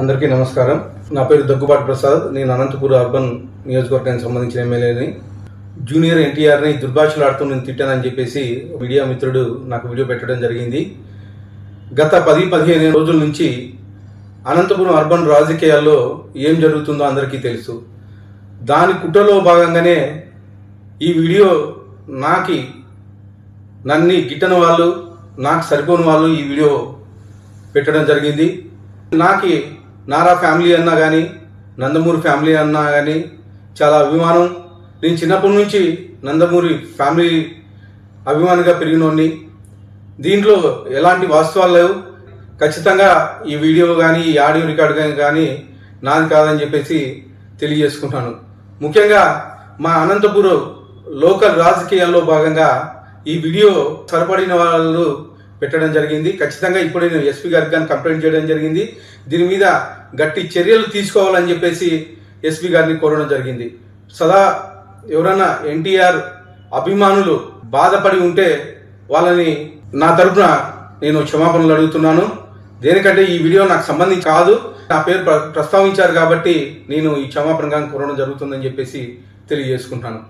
అందరికీ నమస్కారం. నా పేరు దగ్గుబాటి ప్రసాద్. నేను అనంతపూర్ అర్బన్ నియోజకవర్గానికి సంబంధించిన ఎమ్మెల్యేని. జూనియర్ ఎన్టీఆర్ని దుర్భాషలాడుతూ నేను తిట్టానని చెప్పేసి మీడియా మిత్రుడు నాకు వీడియో పెట్టడం జరిగింది. గత 10-15 రోజుల నుంచి అనంతపురం అర్బన్ రాజకీయాల్లో ఏం జరుగుతుందో అందరికీ తెలుసు. దాని కుట్రలో భాగంగానే ఈ వీడియో నన్ను గిట్టని వాళ్ళు, నాకు సరిపోని వాళ్ళు ఈ వీడియో పెట్టడం జరిగింది. నారా ఫ్యామిలీ అన్నా కానీ, నందమూరి ఫ్యామిలీ అన్నా కానీ చాలా అభిమానం. నేను చిన్నప్పటి నుంచి నందమూరి ఫ్యామిలీ అభిమానిగా పెరిగినోడిని. దీంట్లో ఎలాంటి వాస్తవాలు లేవు. ఖచ్చితంగా ఈ వీడియో కానీ, ఈ ఆడియో రికార్డు కానీ నాది కాదని చెప్పేసి తెలియజేసుకుంటాను. ముఖ్యంగా మా అనంతపురం లోకల్ రాజకీయాల్లో భాగంగా ఈ వీడియో సరిపడిన వాళ్ళు పెట్టడం జరిగింది. ఖచ్చితంగా ఇప్పుడే నేను ఎస్పీ గారికి కానీ కంప్లైంట్ చేయడం జరిగింది. దీని మీద గట్టి చర్యలు తీసుకోవాలని చెప్పేసి ఎస్పీ గారిని కోరడం జరిగింది. సదా ఎవరైనా ఎన్టీఆర్ అభిమానులు బాధపడి ఉంటే వాళ్ళని నా తరఫున నేను క్షమాపణలు అడుగుతున్నాను. దేనికంటే ఈ వీడియో నాకు సంబంధించి కాదు, నా పేరు ప్రస్తావించారు కాబట్టి నేను ఈ క్షమాపణ కానీ కోరడం జరుగుతుందని చెప్పేసి తెలియజేసుకుంటాను.